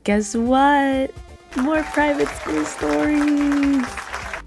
Guess what? More private school stories.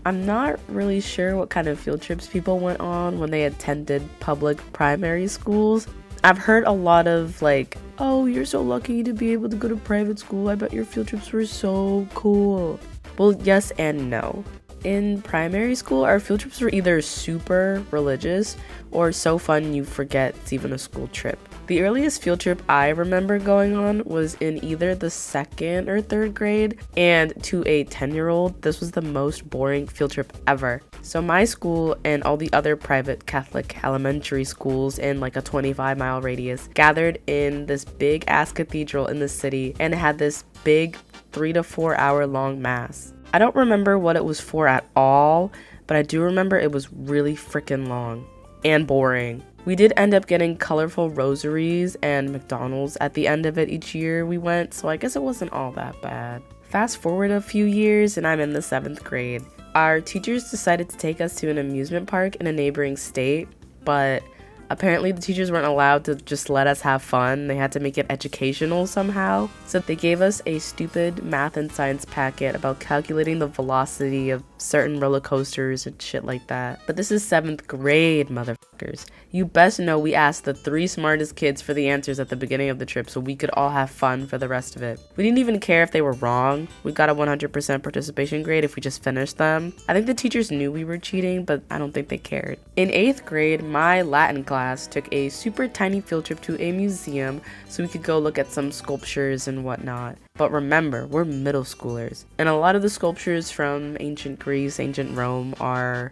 I'm not really sure what kind of field trips people went on when they attended public primary schools. I've heard a lot of like, oh, you're so lucky to be able to go to private school. I bet your field trips were so cool. Well, yes and no. In primary school, our field trips were either super religious or so fun you forget it's even a school trip. The earliest field trip I remember going on was in either the 2nd or 3rd grade, and to a 10-year-old, this was the most boring field trip ever. So my school and all the other private Catholic elementary schools in like a 25-mile radius gathered in this big ass cathedral in the city and had this big 3 to 4 hour long mass. I don't remember what it was for at all, but I do remember it was really freaking long and boring. We did end up getting colorful rosaries and McDonald's at the end of it each year we went, so I guess it wasn't all that bad. Fast forward a few years and I'm in the 7th grade. Our teachers decided to take us to an amusement park in a neighboring state, but apparently the teachers weren't allowed to just let us have fun. They had to make it educational somehow. So they gave us a stupid math and science packet about calculating the velocity of certain roller coasters and shit like that. But this is 7th grade, motherfuckers. You best know we asked the 3 smartest kids for the answers at the beginning of the trip so we could all have fun for the rest of it. We didn't even care if they were wrong. We got a 100% participation grade if we just finished them. I think the teachers knew we were cheating, but I don't think they cared. In 8th grade, my Latin class took a super tiny field trip to a museum so we could go look at some sculptures and whatnot. But remember, we're middle schoolers, and a lot of the sculptures from ancient Greece, ancient Rome are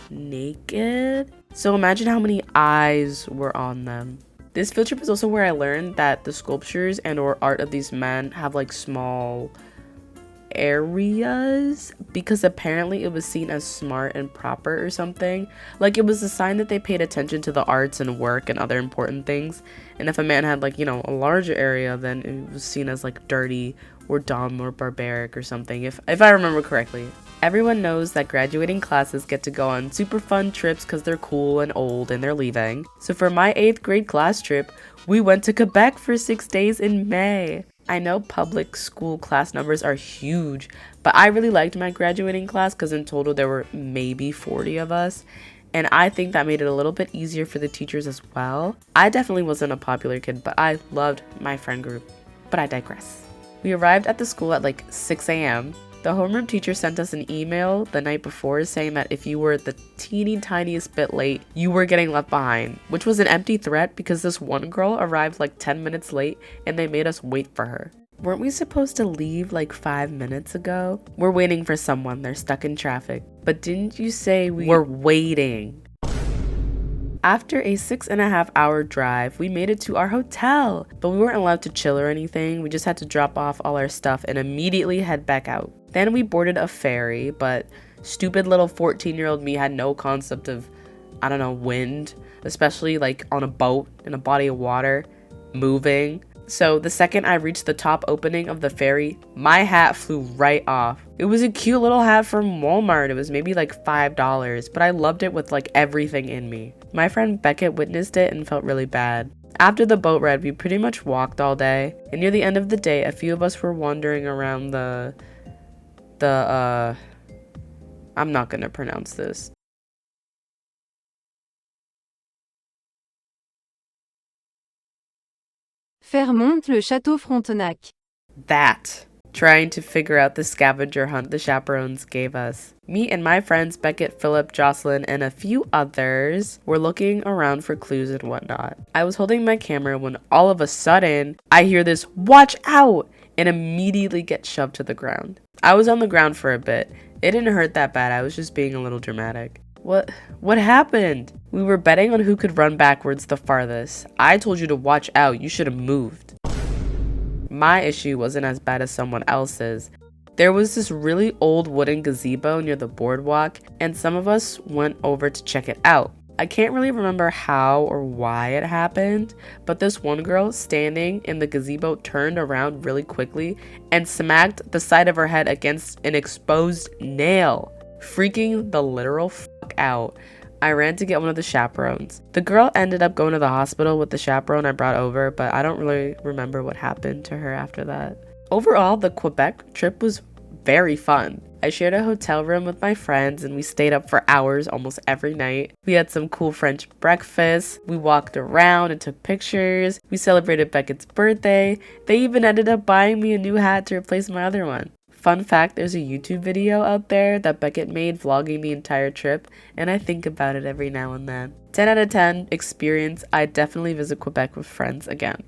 naked. So imagine how many eyes were on them. This field trip is also where I learned that the sculptures and or art of these men have like small areas because apparently it was seen as smart and proper or something. Like it was a sign that they paid attention to the arts and work and other important things. And if a man had like, a larger area, then it was seen as like dirty or dumb or barbaric or something, if I remember correctly. Everyone knows that graduating classes get to go on super fun trips because they're cool and old and they're leaving. So for my 8th grade class trip, we went to Quebec for 6 days in May. I know public school class numbers are huge, but I really liked my graduating class because in total there were maybe 40 of us. And I think that made it a little bit easier for the teachers as well. I definitely wasn't a popular kid, but I loved my friend group. But I digress. We arrived at the school at like 6 a.m. The homeroom teacher sent us an email the night before saying that if you were the teeny tiniest bit late, you were getting left behind, which was an empty threat because this one girl arrived like 10 minutes late and they made us wait for her. Weren't we supposed to leave like 5 minutes ago? We're waiting for someone, they're stuck in traffic. But didn't you say we were waiting? After a 6.5 hour drive, we made it to our hotel, but we weren't allowed to chill or anything. We just had to drop off all our stuff and immediately head back out. Then we boarded a ferry, but stupid little 14-year-old me had no concept of, wind, especially like on a boat in a body of water, moving. So the second I reached the top opening of the ferry, my hat flew right off. It was a cute little hat from Walmart. It was maybe like $5, but I loved it with like everything in me. My friend Beckett witnessed it and felt really bad. After the boat ride, we pretty much walked all day. And near the end of the day, a few of us were wandering around I'm not gonna pronounce this. Faire monte le château Frontenac. That. Trying to figure out the scavenger hunt the chaperones gave us. Me and my friends Beckett, Philip, Jocelyn, and a few others were looking around for clues and whatnot. I was holding my camera when all of a sudden, I hear this, "Watch out!" and immediately get shoved to the ground. I was on the ground for a bit. It didn't hurt that bad, I was just being a little dramatic. What happened? We were betting on who could run backwards the farthest. I told you to watch out, you should have moved. My issue wasn't as bad as someone else's. There was this really old wooden gazebo near the boardwalk, and some of us went over to check it out. I can't really remember how or why it happened, but this one girl standing in the gazebo turned around really quickly and smacked the side of her head against an exposed nail, freaking the literal fuck out. I ran to get one of the chaperones. The girl ended up going to the hospital with the chaperone I brought over, but I don't really remember what happened to her after that. Overall, the Quebec trip was very fun. I shared a hotel room with my friends and we stayed up for hours almost every night. We had some cool French breakfasts. We walked around and took pictures. We celebrated Beckett's birthday. They even ended up buying me a new hat to replace my other one. Fun fact, there's a YouTube video out there that Beckett made vlogging the entire trip, and I think about it every now and then. 10 out of 10 experience. I'd definitely visit Quebec with friends again.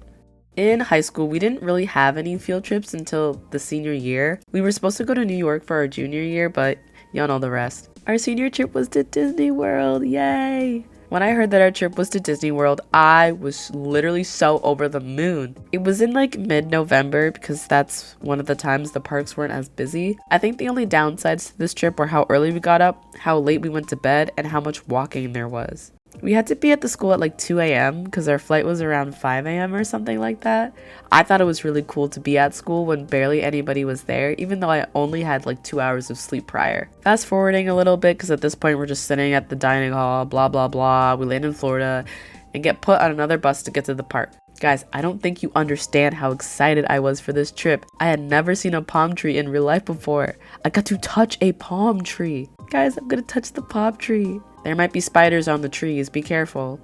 In high school, we didn't really have any field trips until the senior year. We were supposed to go to New York for our junior year, but y'all know the rest. Our senior trip was to Disney World, yay! When I heard that our trip was to Disney World, I was literally so over the moon. It was in like mid-November because that's one of the times the parks weren't as busy. I think the only downsides to this trip were how early we got up, how late we went to bed, and how much walking there was. We had to be at the school at like 2 a.m. because our flight was around 5 a.m. or something like that. I thought it was really cool to be at school when barely anybody was there, even though I only had like 2 hours of sleep prior. Fast forwarding a little bit, because at this point we're just sitting at the dining hall, blah blah blah. We land in Florida and get put on another bus to get to the park. Guys, I don't think you understand how excited I was for this trip. I had never seen a palm tree in real life before. I got to touch a palm tree. Guys, I'm gonna touch the palm tree. There might be spiders on the trees, be careful.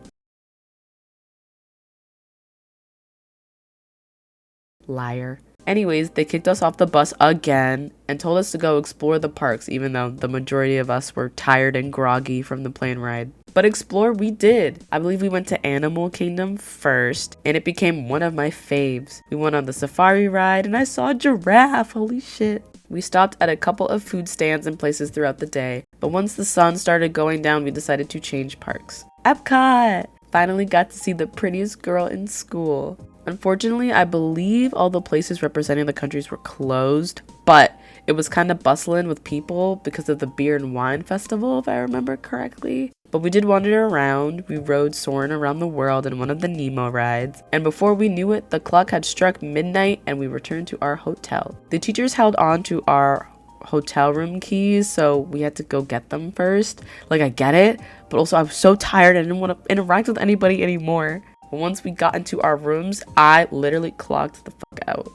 Liar. Anyways, they kicked us off the bus again and told us to go explore the parks, even though the majority of us were tired and groggy from the plane ride. But explore we did. I believe we went to Animal Kingdom first, and it became one of my faves. We went on the safari ride, and I saw a giraffe, holy shit. We stopped at a couple of food stands and places throughout the day, but once the sun started going down, we decided to change parks. Epcot! Finally got to see the prettiest girl in school. Unfortunately, I believe all the places representing the countries were closed, but it was kind of bustling with people because of the beer and wine festival, if I remember correctly. But we did wander around. We rode Soarin' Around the World in one of the Nemo rides, and before we knew it, the clock had struck midnight and we returned to our hotel. The teachers held on to our hotel room keys, so we had to go get them first. Like, I get it, but also I was so tired and didn't want to interact with anybody anymore. But once we got into our rooms, I literally clocked the fuck out.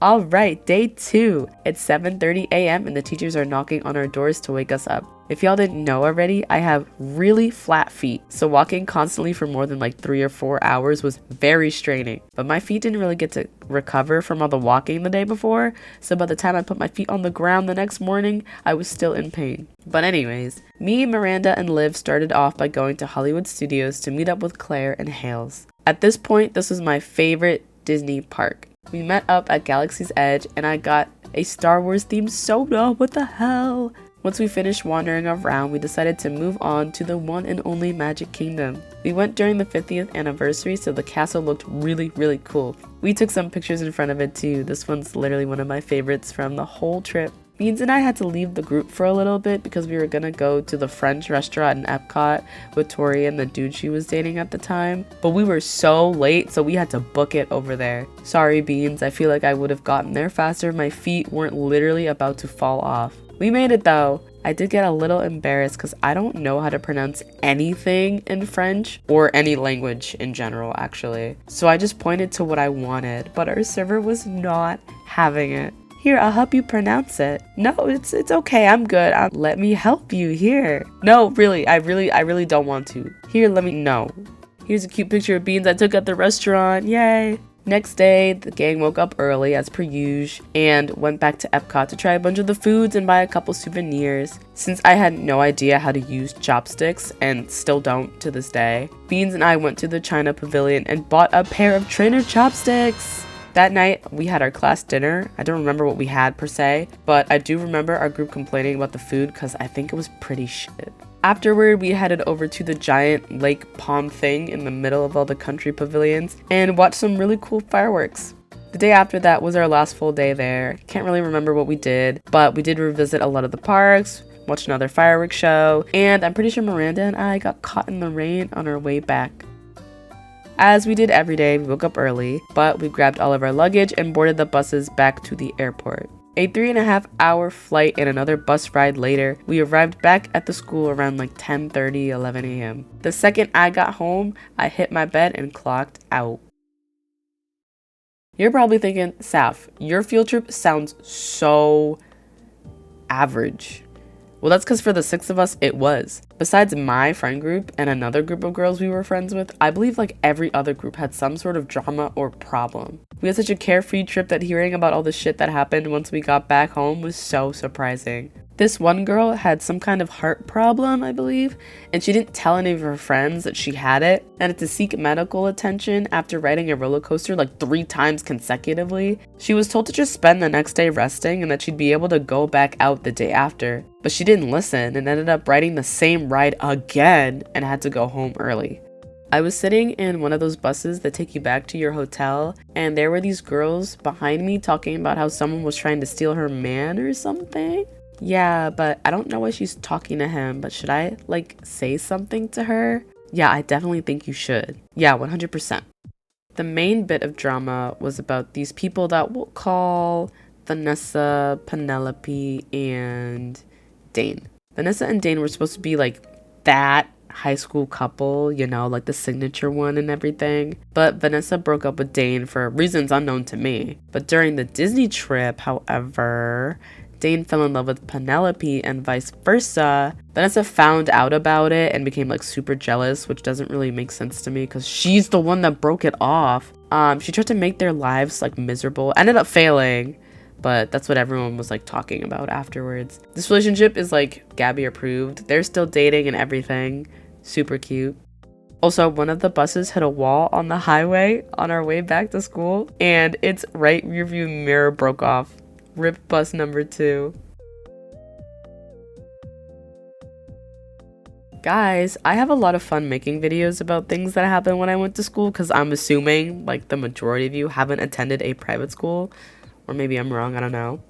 Alright, day 2. It's 7:30 a.m. and the teachers are knocking on our doors to wake us up. If y'all didn't know already, I have really flat feet, so walking constantly for more than like 3 or 4 hours was very straining. But my feet didn't really get to recover from all the walking the day before, so by the time I put my feet on the ground the next morning, I was still in pain. But anyways, me, Miranda, and Liv started off by going to Hollywood Studios to meet up with Claire and Hales. At this point, this was my favorite Disney park. We met up at Galaxy's Edge and I got a Star Wars themed soda. What the hell? Once we finished wandering around, we decided to move on to the one and only Magic Kingdom. We went during the 50th anniversary, so the castle looked really cool. We took some pictures in front of it too. This one's literally one of my favorites from the whole trip. Beans and I had to leave the group for a little bit because we were gonna go to the French restaurant in Epcot with Tori and the dude she was dating at the time. But we were so late, so we had to book it over there. Sorry, Beans, I feel like I would have gotten there faster. My feet weren't literally about to fall off. We made it though. I did get a little embarrassed because I don't know how to pronounce anything in French or any language in general, actually. So I just pointed to what I wanted, but our server was not having it. Here, I'll help you pronounce it. No, it's okay. I'm good. Let me help you here. No, really, I really don't want to. Here, let me know. Here's a cute picture of Beans I took at the restaurant. Yay. Next day, the gang woke up early as per usual and went back to Epcot to try a bunch of the foods and buy a couple souvenirs. Since I had no idea how to use chopsticks and still don't to this day, Beans and I went to the China Pavilion and bought a pair of trainer chopsticks. That night, we had our class dinner. I don't remember what we had per se, but I do remember our group complaining about the food because I think it was pretty shit. Afterward, we headed over to the giant lake pond thing in the middle of all the country pavilions and watched some really cool fireworks. The day after that was our last full day there. Can't really remember what we did, but we did revisit a lot of the parks, watched another fireworks show, and I'm pretty sure Miranda and I got caught in the rain on our way back. As we did every day, we woke up early, but we grabbed all of our luggage and boarded the buses back to the airport. A 3.5-hour flight and another bus ride later, we arrived back at the school around like 10:30, 11 a.m. The second I got home, I hit my bed and clocked out. You're probably thinking, Saf, your field trip sounds so average. Well, that's because for the 6 of us, it was. Besides my friend group and another group of girls we were friends with, I believe like every other group had some sort of drama or problem. We had such a carefree trip that hearing about all the shit that happened once we got back home was so surprising. This one girl had some kind of heart problem, I believe, and she didn't tell any of her friends that she had it, and had to seek medical attention after riding a roller coaster like 3 times consecutively. She was told to just spend the next day resting and that she'd be able to go back out the day after, but she didn't listen and ended up riding the same ride again and had to go home early. I was sitting in one of those buses that take you back to your hotel, and there were these girls behind me talking about how someone was trying to steal her man or something. Yeah, but I don't know why she's talking to him, but should I, like, say something to her? Yeah, I definitely think you should. Yeah, 100%. The main bit of drama was about these people that we'll call Vanessa, Penelope, and Dane. Vanessa and Dane were supposed to be, like, that high school couple, you know, like the signature one and everything. But Vanessa broke up with Dane for reasons unknown to me. But during the Disney trip, however, Dane fell in love with Penelope and vice versa. Vanessa found out about it and became like super jealous, which doesn't really make sense to me because she's the one that broke it off. She tried to make their lives like miserable, ended up failing, but that's what everyone was like talking about afterwards. This relationship is like Gabby approved. They're still dating and everything. Super cute. Also, one of the buses hit a wall on the highway on our way back to school, and its right rearview mirror broke off. RIP bus number 2. Guys, I have a lot of fun making videos about things that happened when I went to school because I'm assuming like the majority of you haven't attended a private school, or maybe I'm wrong, I don't know.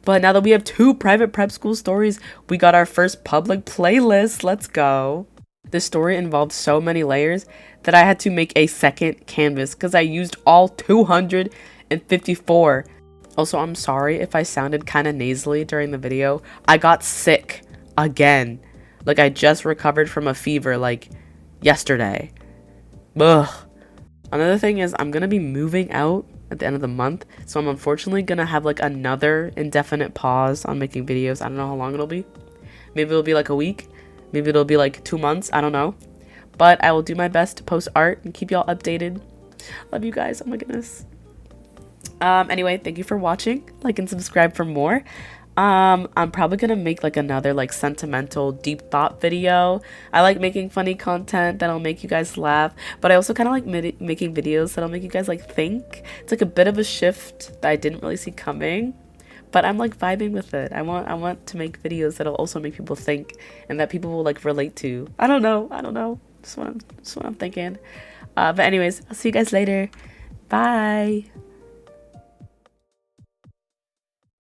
But now that we have 2 private prep school stories, we got our first public playlist. Let's go. This story involved so many layers that I had to make a second canvas because I used all 254. Also, I'm sorry if I sounded kind of nasally during the video. I got sick again. Like I just recovered from a fever like yesterday. Ugh. Another thing is I'm going to be moving out at the end of the month. So I'm unfortunately going to have like another indefinite pause on making videos. I don't know how long it'll be. Maybe it'll be like a week. Maybe it'll be like 2 months. I don't know. But I will do my best to post art and keep y'all updated. Love you guys. Oh my goodness. Anyway, thank you for watching. Like and subscribe for more. I'm probably gonna make like another like sentimental deep thought video. I like making funny content that'll make you guys laugh, but I also kind of like making videos that'll make you guys like think. It's like a bit of a shift that I didn't really see coming, but I'm like vibing with it. I want to make videos that'll also make people think and that people will like relate to. I don't know. That's what I'm thinking. But anyways, I'll see you guys later. Bye.